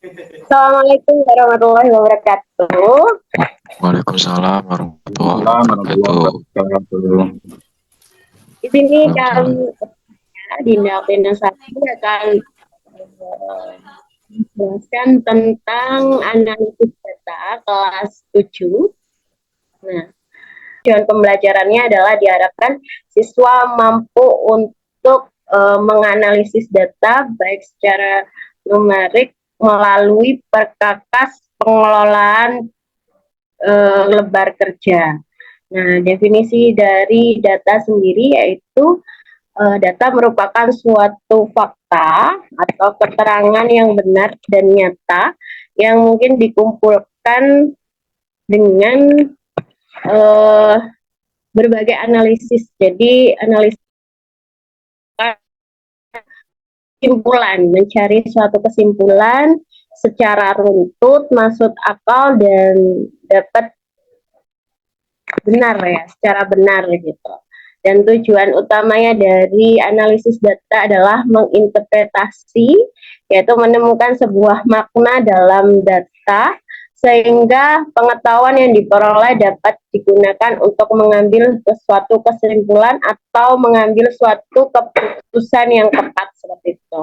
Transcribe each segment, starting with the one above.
Assalamualaikum warahmatullahi wabarakatuh. Waalaikumsalam warahmatullahi Warahmatullahi wabarakatuh. wabarakatuh. Di sini Waalaikumsalam. kami Dinda Sati akan menjelaskan tentang analisis data kelas 7. Nah, tujuan pembelajarannya adalah diharapkan siswa mampu untuk menganalisis data baik secara numerik melalui perkakas pengelolaan lebar kerja. Nah, definisi dari data sendiri yaitu data merupakan suatu fakta atau keterangan yang benar dan nyata yang mungkin dikumpulkan dengan berbagai analisis. Jadi analisis kesimpulan, mencari suatu kesimpulan secara runtut, masuk akal dan dapat benar ya, secara benar gitu. Dan tujuan utamanya dari analisis data adalah menginterpretasi, yaitu menemukan sebuah makna dalam data, sehingga pengetahuan yang diperoleh dapat digunakan untuk mengambil suatu kesimpulan atau mengambil suatu keputusan yang tepat seperti itu.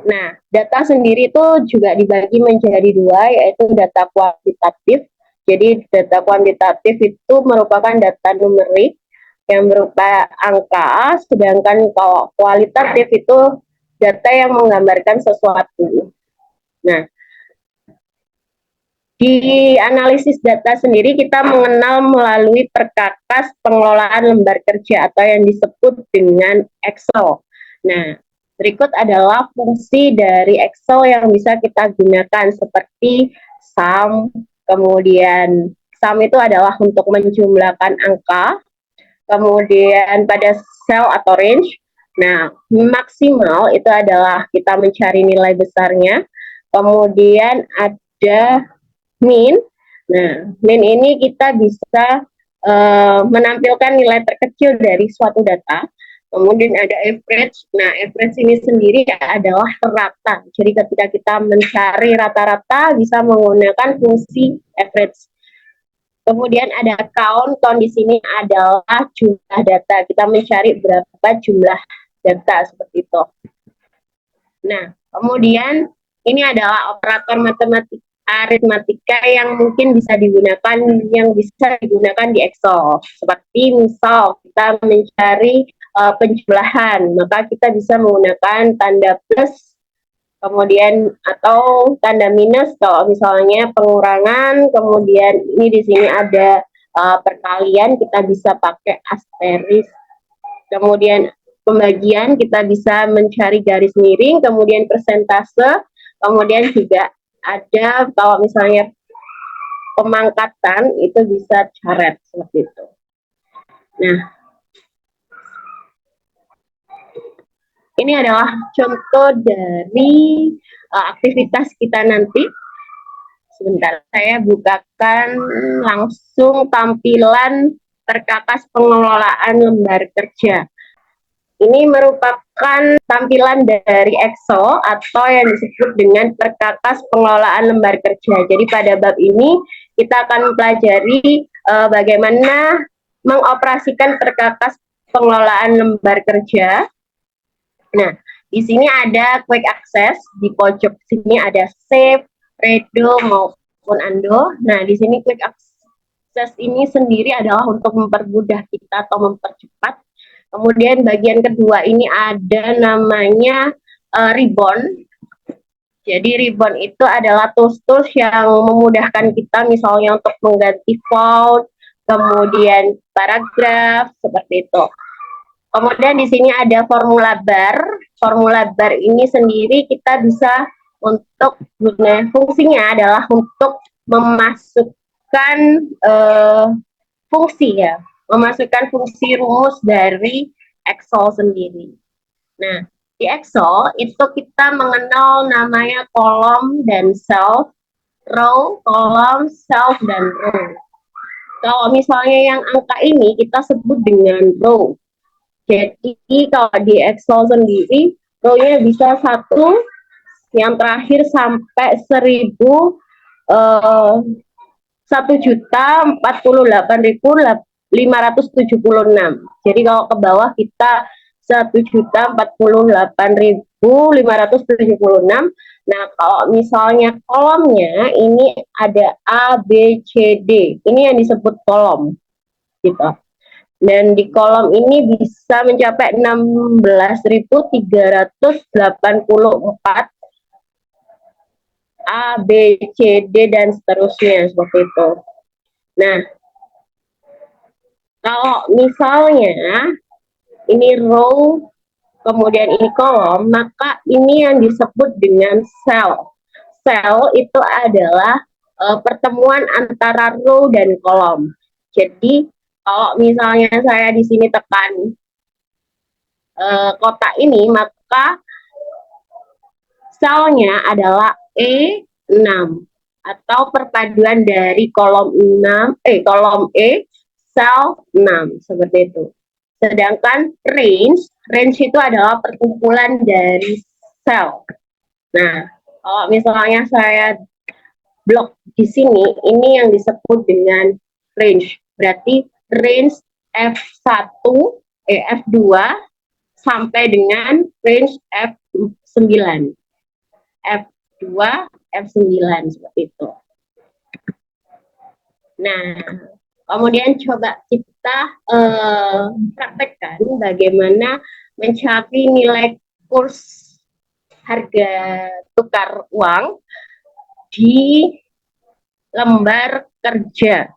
Nah, data sendiri itu juga dibagi menjadi dua, yaitu data kuantitatif. Jadi data kuantitatif itu merupakan data numerik yang berupa angka, sedangkan kalau kualitatif itu data yang menggambarkan sesuatu. Nah, di analisis data sendiri kita mengenal melalui perkakas pengelolaan lembar kerja atau yang disebut dengan Excel. Nah, berikut adalah fungsi dari Excel yang bisa kita gunakan seperti sum, kemudian sum itu adalah untuk menjumlahkan angka, kemudian pada cell atau range, nah maksimal itu adalah kita mencari nilai besarnya, kemudian ada min, nah min ini kita bisa menampilkan nilai terkecil dari suatu data. Kemudian ada average. Nah, average ini sendiri adalah rata. Jadi ketika kita mencari rata-rata bisa menggunakan fungsi average. Kemudian ada count. Count di sini adalah jumlah data. Kita mencari berapa jumlah data seperti itu. Nah, kemudian ini adalah operator matematika aritmatika yang mungkin bisa digunakan di Excel. Seperti misal kita mencari penjumlahan, maka kita bisa menggunakan tanda plus kemudian atau tanda minus kalau misalnya pengurangan, kemudian ini di sini ada perkalian, kita bisa pakai asteris. Kemudian pembagian kita bisa mencari garis miring, kemudian persentase, kemudian juga ada kalau misalnya pemangkatan itu bisa caret seperti itu. Nah, ini adalah contoh dari aktivitas kita nanti. Sebentar, saya bukakan langsung tampilan perkakas pengelolaan lembar kerja. Ini merupakan tampilan dari Excel atau yang disebut dengan perkakas pengelolaan lembar kerja. Jadi pada bab ini kita akan mempelajari bagaimana mengoperasikan perkakas pengelolaan lembar kerja. Nah, di sini ada quick access, di pojok sini ada save, redo maupun undo. Nah, di sini quick access ini sendiri adalah untuk mempermudah kita atau mempercepat. Kemudian bagian kedua ini ada namanya ribbon. Jadi ribbon itu adalah tools-tools yang memudahkan kita misalnya untuk mengganti font, kemudian paragraf seperti itu. Kemudian di sini ada formula bar. Formula bar ini sendiri kita bisa untuk fungsinya adalah untuk memasukkan fungsi ya, memasukkan fungsi rumus dari Excel sendiri. Nah, di Excel itu kita mengenal namanya kolom dan self, row, kolom, self, dan row. Kalau misalnya yang angka ini kita sebut dengan row. Jadi kalau di Excel sendiri, row-nya bisa 1, yang terakhir sampai 1.048.576. Jadi kalau ke bawah kita 1.048.576. Nah, kalau misalnya kolomnya ini ada A, B, C, D. Ini yang disebut kolom gitu. Dan di kolom ini bisa mencapai 16.384 A, B, C, D, dan seterusnya seperti itu. Nah, kalau misalnya ini row, kemudian ini kolom, maka ini yang disebut dengan sel. Sel itu adalah pertemuan antara row dan kolom. Jadi, kalau misalnya saya di sini tekan kotak ini, maka selnya adalah E6 atau perpaduan dari kolom E, sel 6 seperti itu. Sedangkan range itu adalah perkumpulan dari sel. Nah, kalau misalnya saya blok di sini, ini yang disebut dengan range. Berarti range F1, F2 sampai dengan range F9. F2, F9 seperti itu. Nah, kemudian coba kita praktekkan bagaimana mencari nilai kurs harga tukar uang di lembar kerja.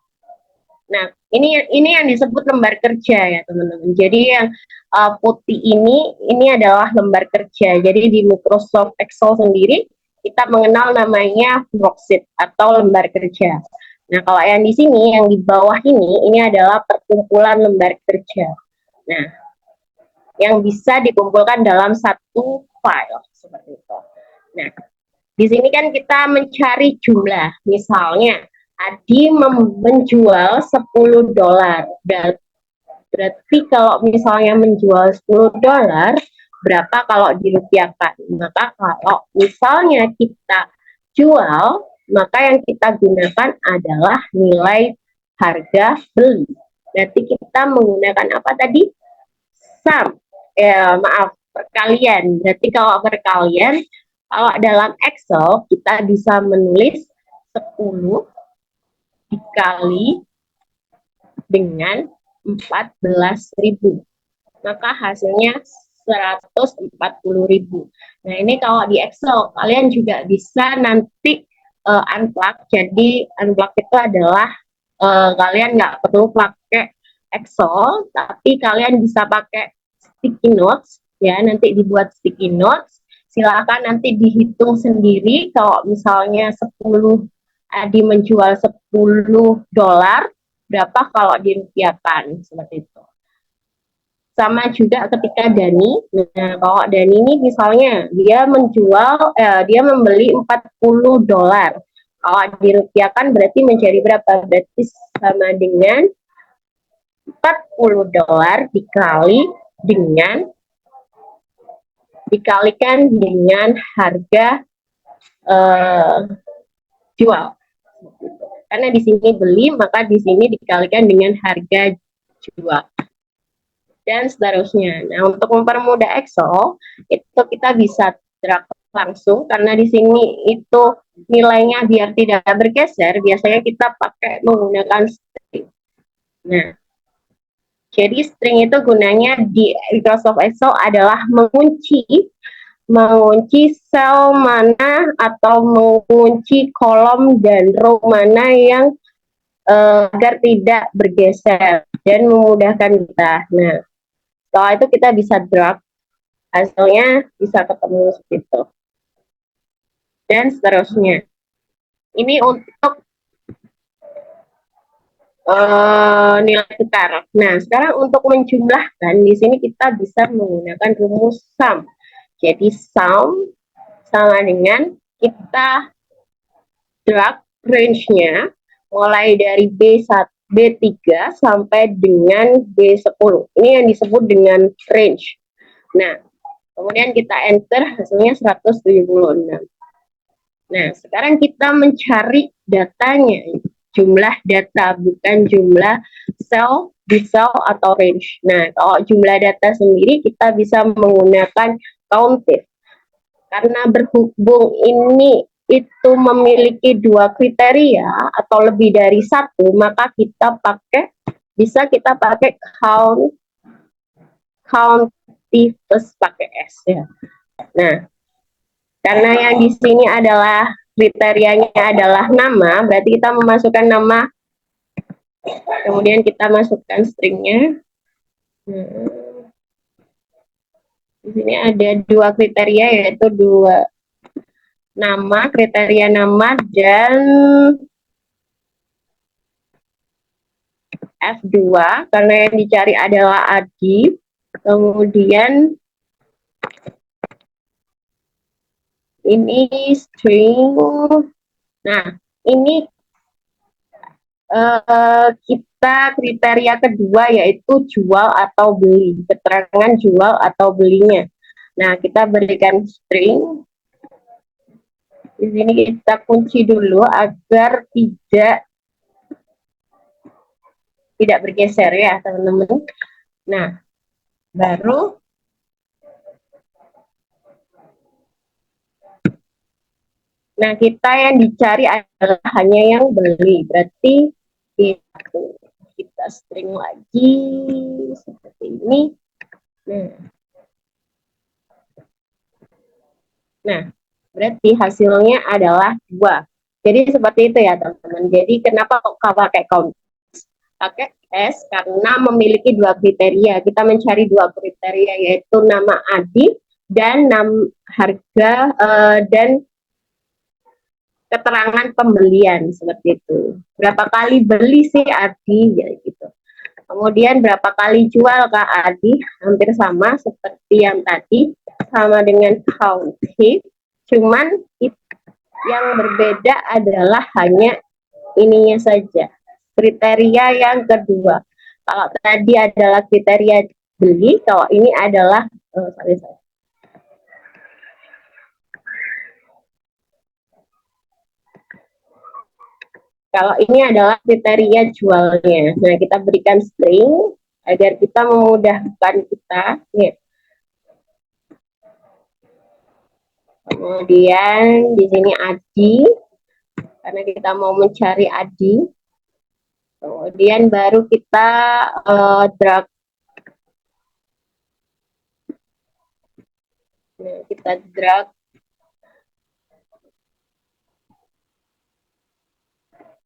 Nah, ini yang disebut lembar kerja ya teman-teman. Jadi yang putih ini adalah lembar kerja. Jadi di Microsoft Excel sendiri kita mengenal namanya worksheet atau lembar kerja. Nah, kalau yang di sini, yang di bawah ini adalah perkumpulan lembar kerja. Nah, yang bisa dikumpulkan dalam satu file seperti itu. Nah, di sini kan kita mencari jumlah. Misalnya, Adi menjual $10. Berarti kalau misalnya menjual $10, berapa kalau dirupiahkan? Maka kalau misalnya kita jual, maka yang kita gunakan adalah nilai harga beli. Berarti kita menggunakan apa tadi? Perkalian. Berarti kalau perkalian, kalau dalam Excel kita bisa menulis 10 dikali dengan 14.000. Maka hasilnya 140.000. Nah, ini kalau di Excel, kalian juga bisa nanti unplug. Jadi, unplug itu adalah kalian nggak perlu pakai Excel, tapi kalian bisa pakai sticky notes, ya, nanti dibuat sticky notes. Silakan nanti dihitung sendiri, kalau misalnya 10 Adi menjual $10, berapa kalau dirupiahkan, seperti itu. Sama juga ketika Dani. Nah, kalau Dani ini misalnya dia membeli $40. Kalau dirupiahkan berarti menjadi berapa? Berarti sama dengan $40 dikalikan dengan harga jual. Karena di sini beli, maka di sini dikalikan dengan harga jual. Dan seterusnya. Nah, untuk mempermudah Excel, itu kita bisa drag langsung, karena di sini itu nilainya biar tidak bergeser, biasanya kita pakai menggunakan string. Nah, jadi string itu gunanya di Microsoft Excel adalah mengunci sel mana atau mengunci kolom dan row mana yang agar tidak bergeser dan memudahkan kita. Nah, setelah itu kita bisa drag, hasilnya bisa ketemu seperti itu. Dan seterusnya. Ini untuk nilai tukar. Nah, sekarang untuk menjumlahkan, di sini kita bisa menggunakan rumus sum. Jadi sum sama dengan kita drag range-nya mulai dari B3 sampai dengan B10. Ini yang disebut dengan range. Nah, Kemudian kita enter, hasilnya 176. Nah, sekarang kita mencari datanya, jumlah data, bukan jumlah sel di sel atau range. Nah, kalau jumlah data sendiri kita bisa menggunakan countif. Karena berhubung ini itu memiliki dua kriteria atau lebih dari satu, maka bisa kita pakai countifus pakai S ya. Nah, karena yang di sini adalah kriterianya adalah nama, berarti kita memasukkan nama, kemudian kita masukkan stringnya. Di sini ada dua kriteria, yaitu dua nama, kriteria nama, dan F2, karena yang dicari adalah Adi. Kemudian ini string. Nah, ini kita kriteria kedua yaitu jual atau beli, keterangan jual atau belinya. Nah, kita berikan string. Di sini kita kunci dulu agar tidak bergeser ya, teman-teman. Nah, baru kita yang dicari adalah hanya yang beli. Berarti kita string lagi seperti ini. Nah, berarti hasilnya adalah 2. Jadi seperti itu ya, teman-teman. Jadi kenapa kok pakai count? Pakai S karena memiliki dua kriteria. Kita mencari dua kriteria, yaitu nama Adi dan harga dan keterangan pembelian, seperti itu. Berapa kali beli sih Adi, ya gitu. Kemudian berapa kali jual Kak Adi, hampir sama seperti yang tadi, sama dengan countif, cuman yang berbeda adalah hanya ininya saja, kriteria yang kedua. Kalau tadi adalah kriteria beli, kalau ini adalah kalau ini adalah kriteria jualnya. Nah, kita berikan string agar kita memudahkan kita. Nih. Kemudian di sini Adi, karena kita mau mencari Adi. Kemudian baru kita drag. Nah, kita drag.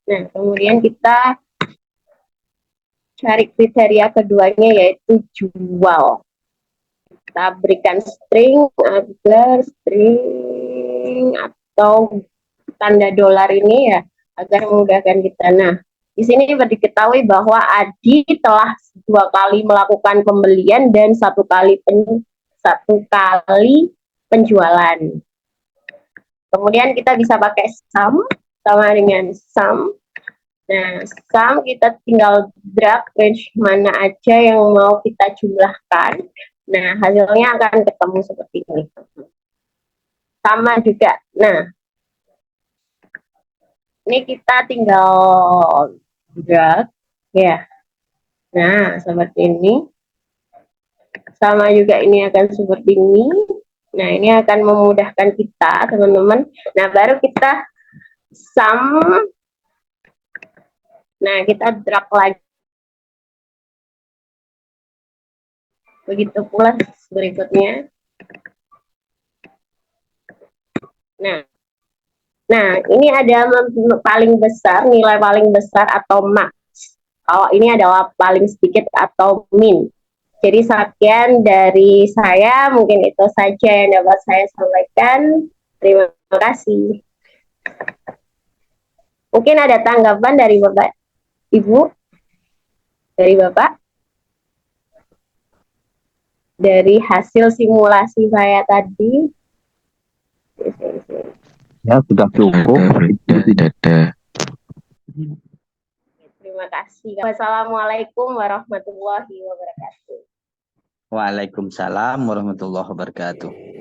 Nah, kemudian kita cari kriteria keduanya, yaitu jual. Kita berikan string agar string atau tanda dolar ini ya, agar memudahkan kita. Nah, di sini diketahui bahwa Adi telah 2 kali melakukan pembelian dan 1 kali penjualan. Kemudian kita bisa pakai sum, sama dengan sum. Nah, sum kita tinggal drag range mana aja yang mau kita jumlahkan. Nah, hasilnya akan ketemu seperti ini. Sama juga. Nah, ini kita tinggal drag ya. Nah, seperti ini. Sama juga ini akan seperti ini. Nah, ini akan memudahkan kita, teman-teman. Nah, baru kita sum. Nah, kita drag lagi. Begitu pula berikutnya. Nah, ini ada paling besar, nilai paling besar atau max. Kalau ini adalah paling sedikit atau min. Jadi sekian dari saya, mungkin itu saja yang dapat saya sampaikan. Terima kasih. Mungkin ada tanggapan dari Bapak, Ibu? Dari Bapak? Dari hasil simulasi saya tadi? Ya, sudah cukup. Terima kasih. Wassalamualaikum warahmatullahi wabarakatuh. Waalaikumsalam warahmatullahi wabarakatuh.